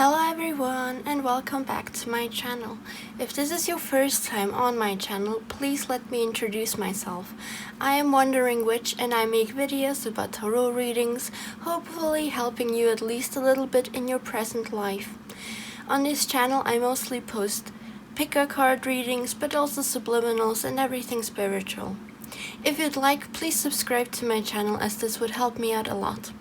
Hello everyone and welcome back to my channel. If this is your first time on my channel, please let me introduce myself. I am Wondering Witch and I make videos about tarot readings, hopefully helping you at least a little bit in your present life. On this channel I mostly post pick-a card readings, but also subliminals and everything spiritual. If you'd like, please subscribe to my channel as this would help me out a lot.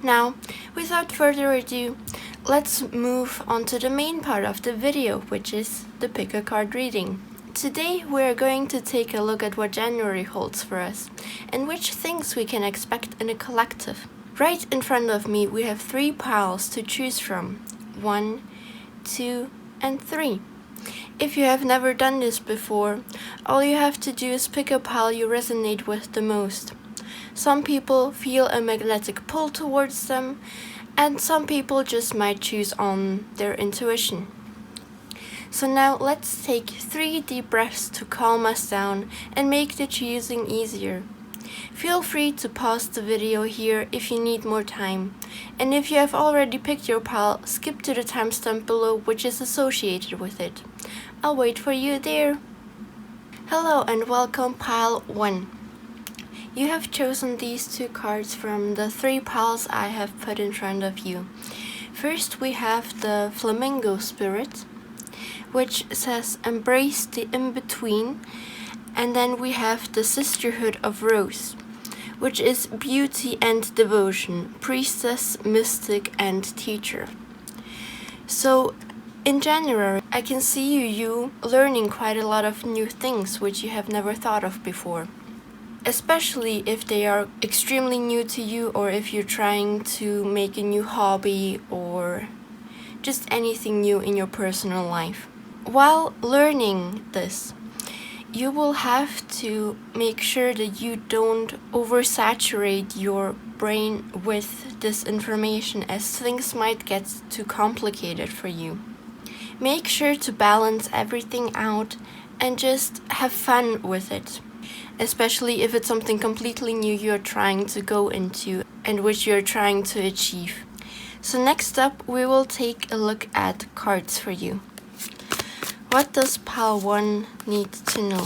Now, without further ado, let's move on to the main part of the video, which is the pick-a card reading. Today we are going to take a look at what January holds for us, and which things we can expect in a collective. Right in front of me we have 3 piles to choose from. 1, 2, and 3. If you have never done this before, all you have to do is pick a pile you resonate with the most. Some people feel a magnetic pull towards them, and some people just might choose on their intuition. So now let's take 3 deep breaths to calm us down and make the choosing easier. Feel free to pause the video here if you need more time, and if you have already picked your pile, skip to the timestamp below which is associated with it. I'll wait for you there. Hello and welcome pile 1. You have chosen these 2 cards from the 3 piles I have put in front of you. First we have the Flamingo Spirit, which says embrace the in-between, and then we have the Sisterhood of Rose, which is beauty and devotion, priestess, mystic, and teacher. So in January I can see you learning quite a lot of new things which you have never thought of before. Especially if they are extremely new to you, or if you're trying to make a new hobby or just anything new in your personal life. While learning this, you will have to make sure that you don't oversaturate your brain with this information, as things might get too complicated for you. Make sure to balance everything out and just have fun with it. Especially if it's something completely new you're trying to go into and which you're trying to achieve. So next up we will take a look at cards for you. What does pile 1 need to know?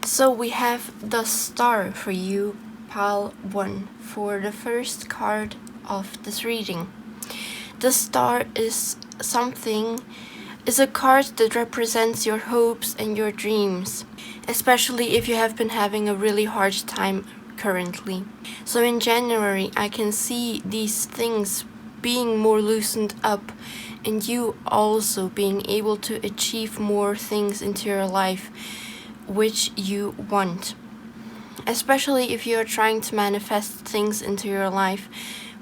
So we have the Star for you, pile 1, for the first card of this reading. The Star is a card that represents your hopes and your dreams, especially if you have been having a really hard time currently. So in January I can see these things being more loosened up, and you also being able to achieve more things into your life which you want. Especially if you are trying to manifest things into your life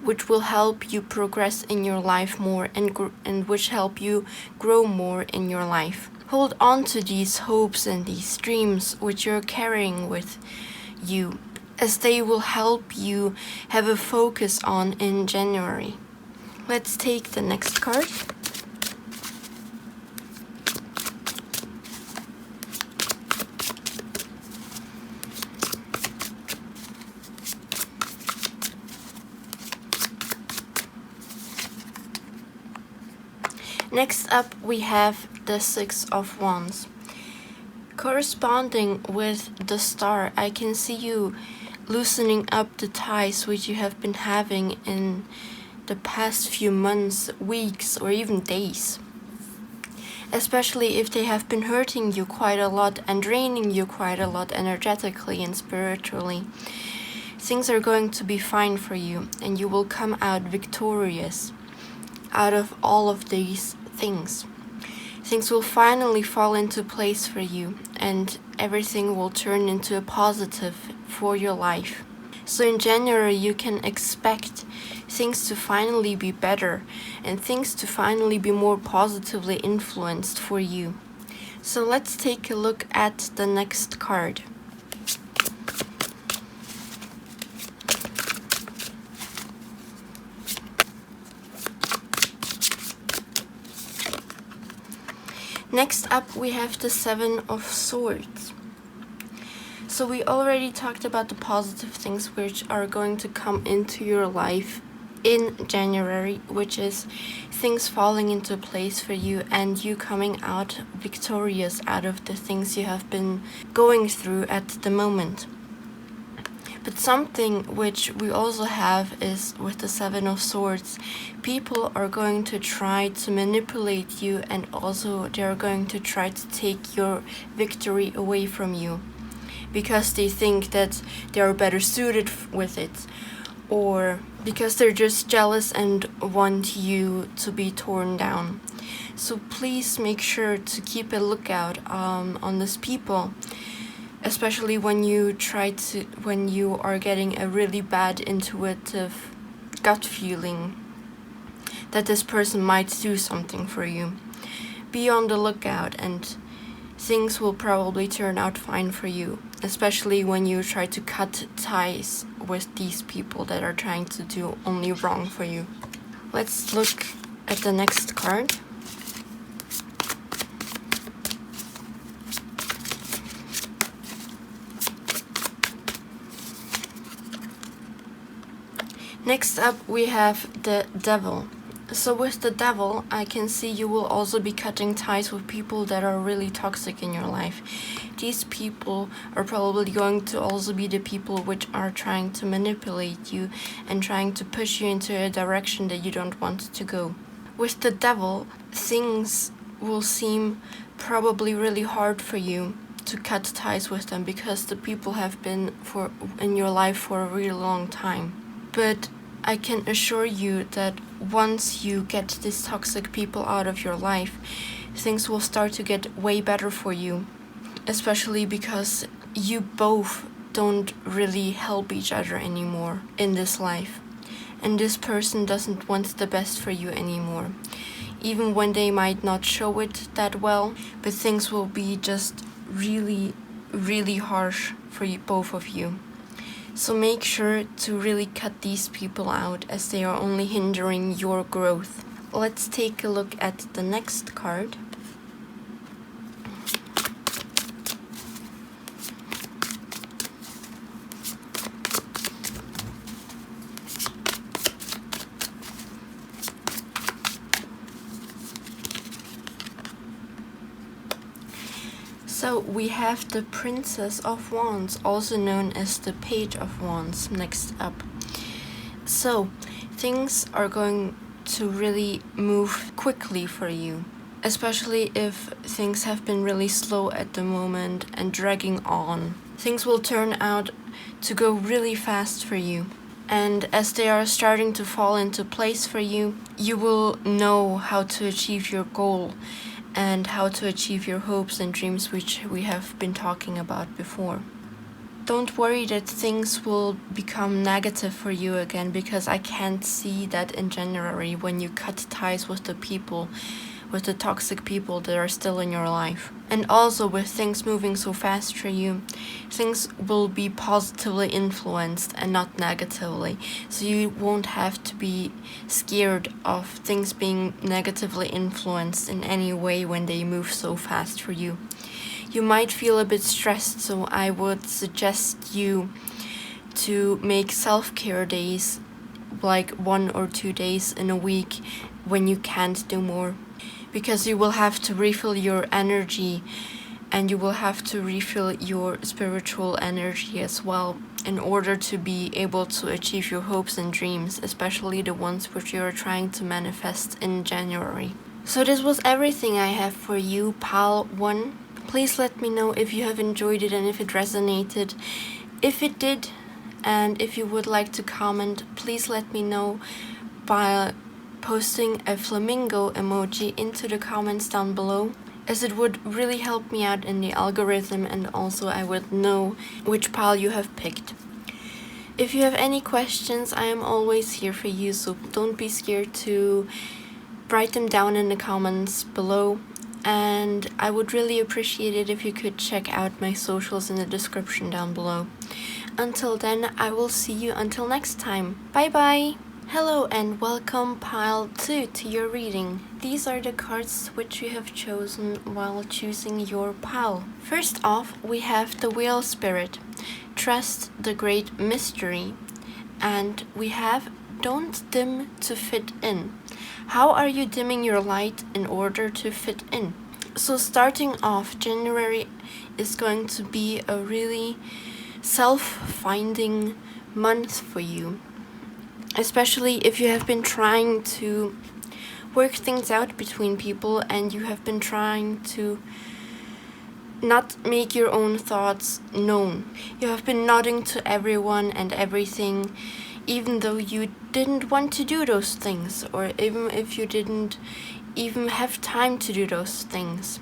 which will help you progress in your life more and which help you grow more in your life. Hold on to these hopes and these dreams which you're carrying with you, as they will help you have a focus on in January. Let's take the next card. Next up we have the 6 of Wands. Corresponding with the Star, I can see you loosening up the ties which you have been having in the past few months, weeks, or even days. Especially if they have been hurting you quite a lot and draining you quite a lot energetically and spiritually. Things are going to be fine for you, and you will come out victorious out of all of these things. Things will finally fall into place for you, and everything will turn into a positive for your life. So in January you can expect things to finally be better, and things to finally be more positively influenced for you. So let's take a look at the next card. Next up we have the 7 of Swords. So we already talked about the positive things which are going to come into your life in January, which is things falling into place for you and you coming out victorious out of the things you have been going through at the moment. But something which we also have is with the Seven of Swords. People are going to try to manipulate you, and also they're going to try to take your victory away from you because they think that they're better suited with it, or because they're just jealous and want you to be torn down. So please make sure to keep a lookout on these people, especially when you are getting a really bad intuitive gut feeling that this person might do something for you. Be on the lookout and things will probably turn out fine for you, especially when you try to cut ties with these people that are trying to do only wrong for you. Let's look at the next card. Next up we have the Devil. So with the Devil, I can see you will also be cutting ties with people that are really toxic in your life. These people are probably going to also be the people which are trying to manipulate you and trying to push you into a direction that you don't want to go. With the Devil, things will seem probably really hard for you to cut ties with them because the people have been in your life for a really long time. But I can assure you that once you get these toxic people out of your life, things will start to get way better for you, especially because you both don't really help each other anymore in this life. And this person doesn't want the best for you anymore, even when they might not show it that well, but things will be just really, really harsh for you, both of you. So make sure to really cut these people out as they are only hindering your growth. Let's take a look at the next card. So we have the Princess of Wands, also known as the Page of Wands, next up. So things are going to really move quickly for you, especially if things have been really slow at the moment and dragging on. Things will turn out to go really fast for you. And as they are starting to fall into place for you, you will know how to achieve your goal and how to achieve your hopes and dreams, which we have been talking about before. Don't worry that things will become negative for you again, because I can't see that in January when you cut ties with the people, with the toxic people that are still in your life. And also with things moving so fast for you, things will be positively influenced and not negatively. So you won't have to be scared of things being negatively influenced in any way when they move so fast for you. You might feel a bit stressed, so I would suggest you to make self-care days, like 1 or 2 days in a week when you can't do more. Because you will have to refill your energy and you will have to refill your spiritual energy as well in order to be able to achieve your hopes and dreams, especially the ones which you are trying to manifest in January. So this was everything I have for you, Pile 1. Please let me know if you have enjoyed it and if it resonated. If it did, and if you would like to comment, please let me know by posting a flamingo emoji into the comments down below, as it would really help me out in the algorithm, and also I would know which pile you have picked. If you have any questions, I am always here for you, so don't be scared to write them down in the comments below. And I would really appreciate it if you could check out my socials in the description down below. Until then, I will see you until next time. Bye bye! Hello and welcome Pile 2 to your reading. These are the cards which you have chosen while choosing your pile. First off, we have the Wheel Spirit. trust the great mystery. And we have don't dim to fit in. How are you dimming your light in order to fit in? So starting off, January is going to be a really self-finding month for you, especially if you have been trying to work things out between people and you have been trying to not make your own thoughts known. You have been nodding to everyone and everything, even though you didn't want to do those things, or even if you didn't even have time to do those things.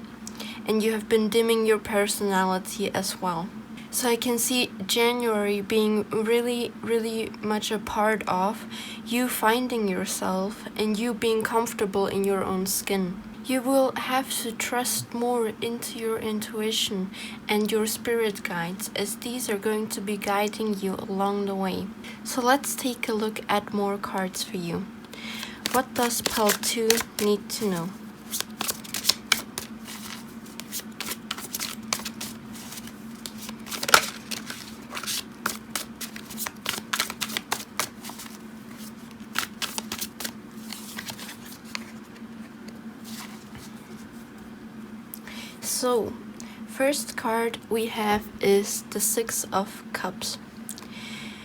And you have been dimming your personality as well. So I can see January being really, really much a part of you finding yourself and you being comfortable in your own skin. You will have to trust more into your intuition and your spirit guides, as these are going to be guiding you along the way. So let's take a look at more cards for you. What does pile 2 need to know? So, first card we have is the 6 of Cups.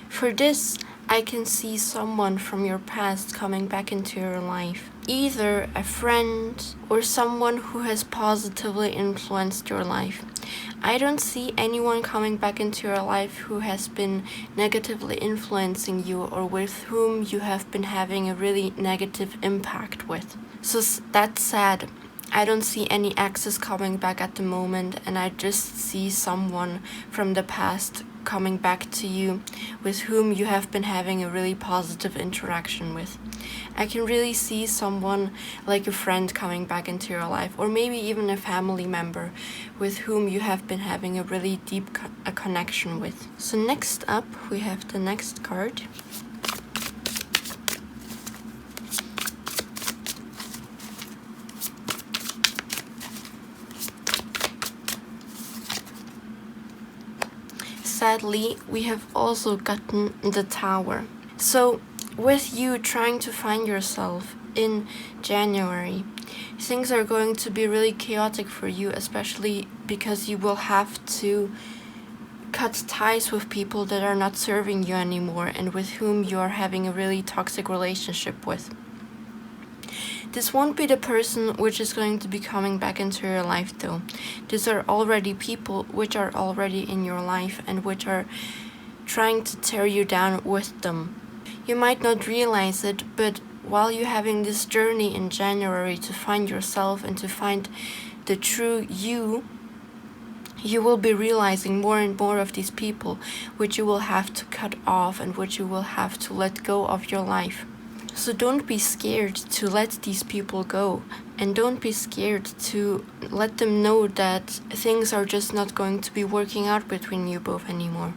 For this, I can see someone from your past coming back into your life. Either a friend or someone who has positively influenced your life. I don't see anyone coming back into your life who has been negatively influencing you or with whom you have been having a really negative impact with. So that's sad. I don't see any exes coming back at the moment, and I just see someone from the past coming back to you with whom you have been having a really positive interaction with. I can really see someone like a friend coming back into your life, or maybe even a family member with whom you have been having a really deep connection with. So next up we have the next card. Sadly, we have also gotten the Tower. So, with you trying to find yourself in January, things are going to be really chaotic for you, especially because you will have to cut ties with people that are not serving you anymore and with whom you are having a really toxic relationship with. This won't be the person which is going to be coming back into your life though. These are already people which are already in your life and which are trying to tear you down with them. You might not realize it, but while you're having this journey in January to find yourself and to find the true you, you will be realizing more and more of these people which you will have to cut off and which you will have to let go of your life. So don't be scared to let these people go, and don't be scared to let them know that things are just not going to be working out between you both anymore.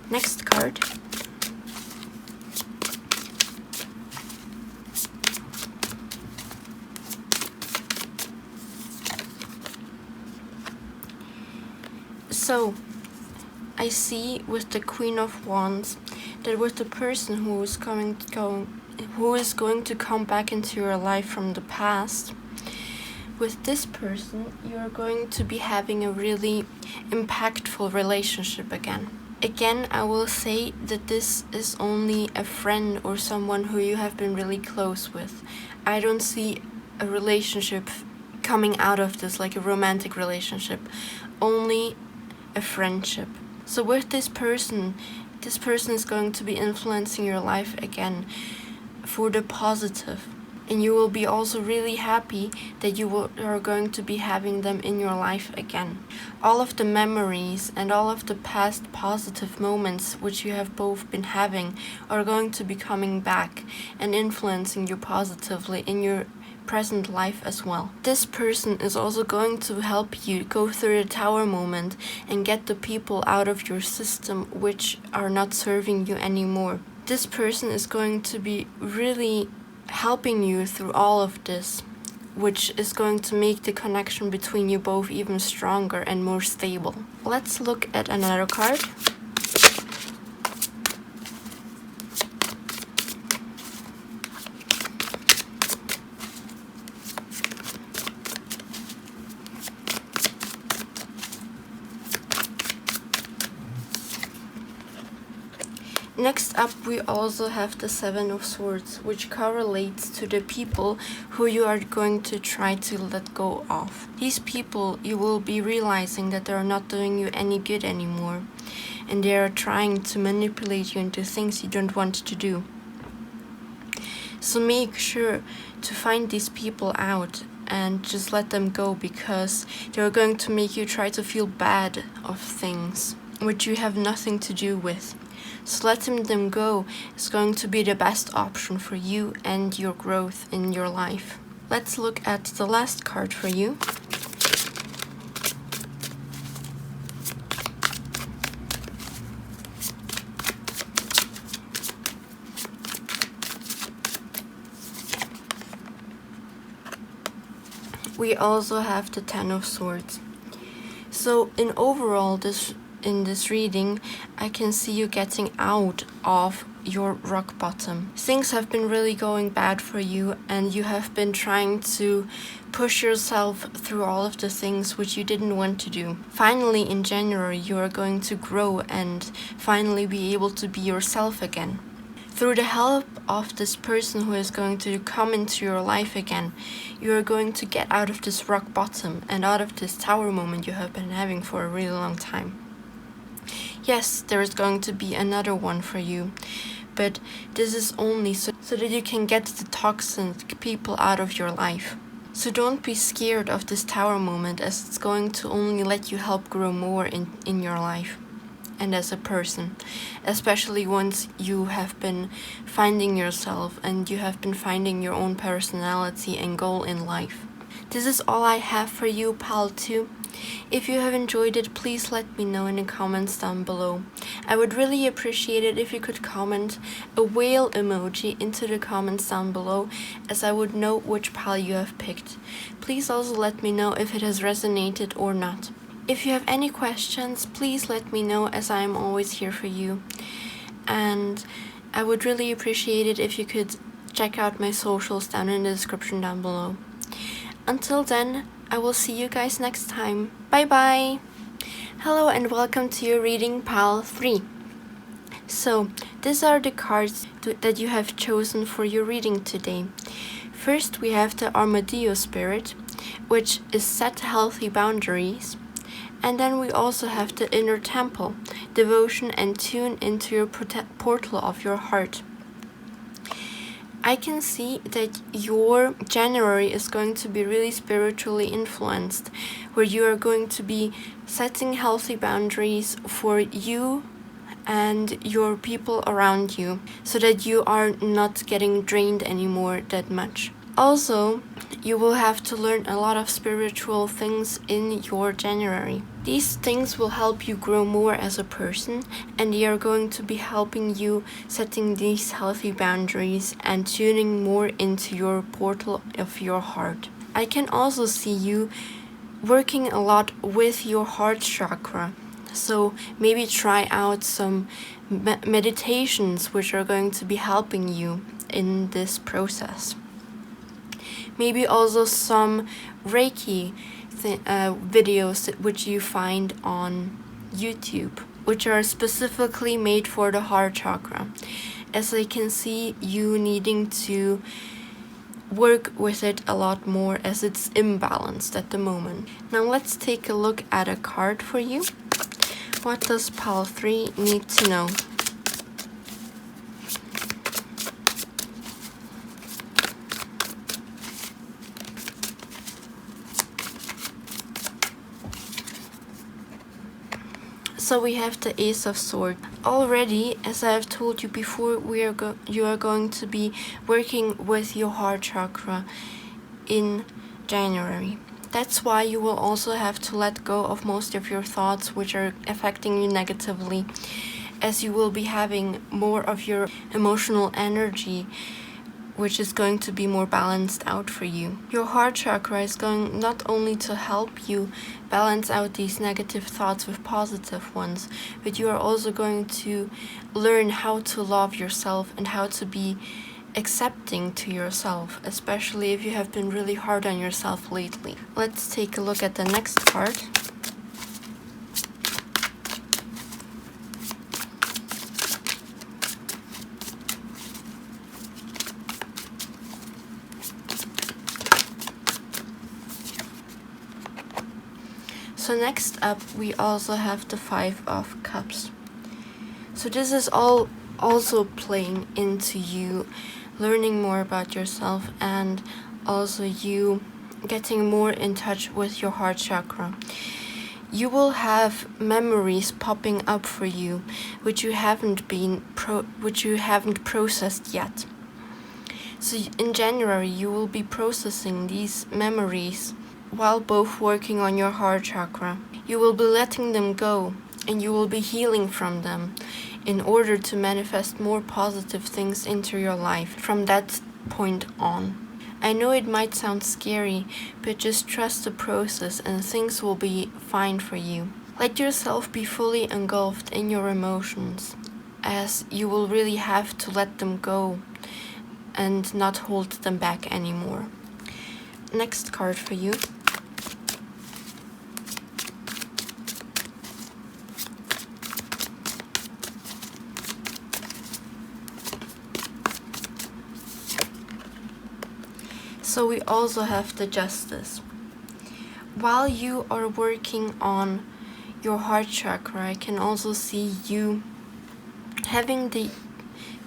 Next card. So, I see with the Queen of Wands that with the person who is going to come back into your life from the past, with this person you're going to be having a really impactful relationship again. Again, I will say that this is only a friend or someone who you have been really close with. I don't see a relationship coming out of this, like a romantic relationship, only a friendship. So with this person is going to be influencing your life again for the positive. And you will be also really happy that you are going to be having them in your life again. All of the memories and all of the past positive moments which you have both been having are going to be coming back and influencing you positively in your present life as well. This person is also going to help you go through the Tower moment and get the people out of your system which are not serving you anymore. This person is going to be really helping you through all of this which is going to make the connection between you both even stronger and more stable. Let's look at another card. Next up, we also have the Seven of Swords, which correlates to the people who you are going to try to let go of. These people, you will be realizing that they are not doing you any good anymore, and they are trying to manipulate you into things you don't want to do. So make sure to find these people out and just let them go, because they're going to make you try to feel bad of things which you have nothing to do with. So letting them go is going to be the best option for you and your growth in your life. Let's look at the last card for you. We also have the Ten of Swords. So in overall, in this reading, I can see you getting out of your rock bottom. Things have been really going bad for you, and you have been trying to push yourself through all of the things which you didn't want to do. Finally, in January, you are going to grow and finally be able to be yourself again. Through the help of this person who is going to come into your life again, you are going to get out of this rock bottom and out of this tower moment you have been having for a really long time. Yes, there is going to be another one for you, but this is only so that you can get the toxic people out of your life. So don't be scared of this tower moment, as it's going to only let you help grow more in your life and as a person, especially once you have been finding yourself and you have been finding your own personality and goal in life. This is all I have for you, pal 2. If you have enjoyed it, please let me know in the comments down below. I would really appreciate it if you could comment a whale emoji into the comments down below, as I would know which pal you have picked. Please also let me know if it has resonated or not. If you have any questions, please let me know, as I am always here for you. And I would really appreciate it if you could check out my socials down in the description down below. Until then, I will see you guys next time. Bye bye! Hello and welcome to your reading, pal 3. So, these are the cards that you have chosen for your reading today. First, we have the Armadillo Spirit, which is set healthy boundaries. And then we also have the Inner Temple, devotion and tune into your portal of your heart. I can see that your January is going to be really spiritually influenced, where you are going to be setting healthy boundaries for you and your people around you, so that you are not getting drained anymore that much. Also, you will have to learn a lot of spiritual things in your January. These things will help you grow more as a person, and they are going to be helping you setting these healthy boundaries and tuning more into your portal of your heart. I can also see you working a lot with your heart chakra. So maybe try out some meditations which are going to be helping you in this process. Maybe also some Reiki videos which you find on YouTube, which are specifically made for the heart chakra, as I can see you needing to work with it a lot more, as it's imbalanced at the moment. Now let's take a look at a card for you. What does pal 3 need to know? So we have the Ace of Swords. Already, as I have told you before, you are going to be working with your heart chakra in January. That's why you will also have to let go of most of your thoughts which are affecting you negatively, as you will be having more of your emotional energy which is going to be more balanced out for you. Your heart chakra is going not only to help you balance out these negative thoughts with positive ones, but you are also going to learn how to love yourself and how to be accepting to yourself, especially if you have been really hard on yourself lately. Let's take a look at the next card. So next up, we also have the Five of Cups. So this is all also playing into you learning more about yourself and also you getting more in touch with your heart chakra. You will have memories popping up for you which you haven't processed yet. So in January, you will be processing these memories while both working on your heart chakra. You will be letting them go and you will be healing from them in order to manifest more positive things into your life from that point on. I know it might sound scary, but just trust the process and things will be fine for you. Let yourself be fully engulfed in your emotions, as you will really have to let them go and not hold them back anymore. Next card for you. So we also have the Justice. While you are working on your heart chakra, I can also see you having the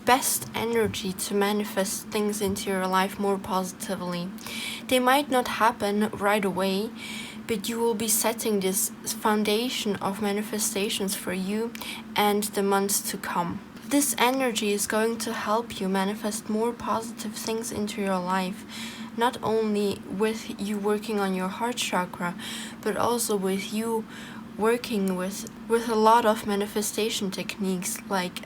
best energy to manifest things into your life more positively. They might not happen right away, but you will be setting this foundation of manifestations for you and the months to come. This energy is going to help you manifest more positive things into your life, not only with you working on your heart chakra, but also with you working with a lot of manifestation techniques like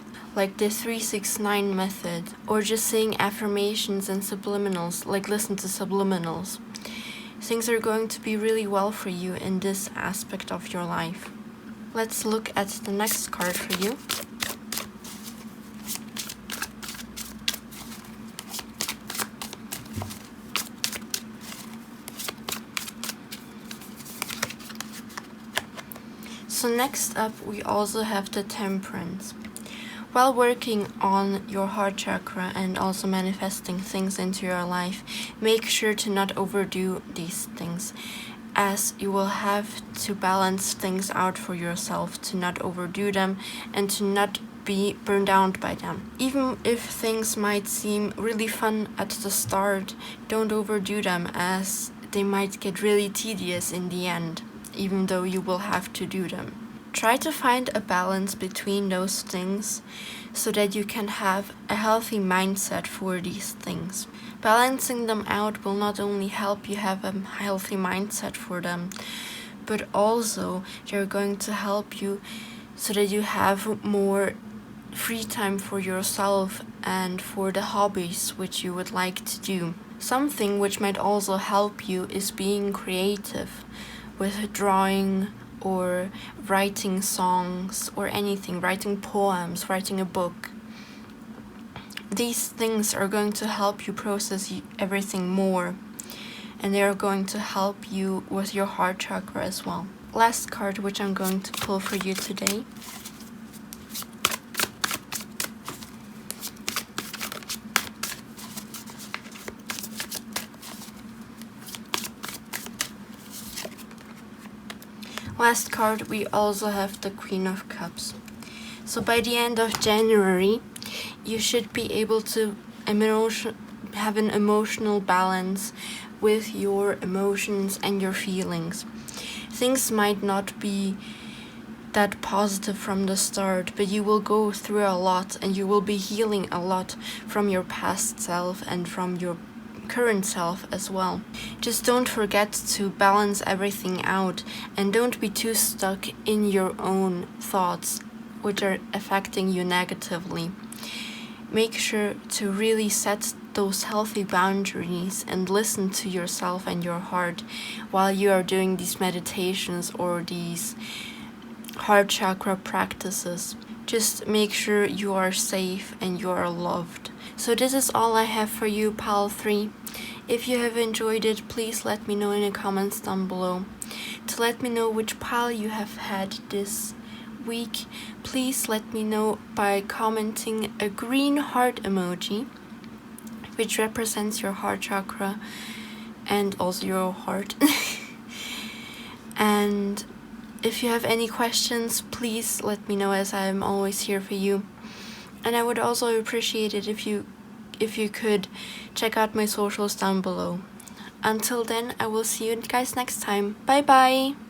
the 369 method, or just saying affirmations and subliminals, like listen to subliminals. Things are going to be really well for you in this aspect of your life. Let's look at the next card for you. So next up, we also have the Temperance. While working on your heart chakra and also manifesting things into your life, make sure to not overdo these things, as you will have to balance things out for yourself, to not overdo them and to not be burned out by them. Even if things might seem really fun at the start, don't overdo them, as they might get really tedious in the end, even though you will have to do them. Try to find a balance between those things so that you can have a healthy mindset for these things. Balancing them out will not only help you have a healthy mindset for them, but also they're going to help you so that you have more free time for yourself and for the hobbies which you would like to do. Something which might also help you is being creative with drawing or writing songs or anything, writing poems, writing a book. These things are going to help you process everything more, and they are going to help you with your heart chakra as well. Last card which I'm going to pull for you today. Last card, we also have the Queen of Cups. So by the end of January, you should be able to have an emotional balance with your emotions and your feelings. Things might not be that positive from the start, but you will go through a lot and you will be healing a lot from your past self and from your current self as well. Just don't forget to balance everything out and don't be too stuck in your own thoughts which are affecting you negatively. Make sure to really set those healthy boundaries and listen to yourself and your heart while you are doing these meditations or these heart chakra practices. Just make sure you are safe and you are loved. So this is all I have for you, Pile 3. If you have enjoyed it, please let me know in the comments down below. To let me know which pile you have had this week, please let me know by commenting a green heart emoji, which represents your heart chakra and also your heart. And if you have any questions, please let me know, as I am always here for you. And I would also appreciate it if you could check out my socials down below. Until then, I will see you guys next time. Bye bye!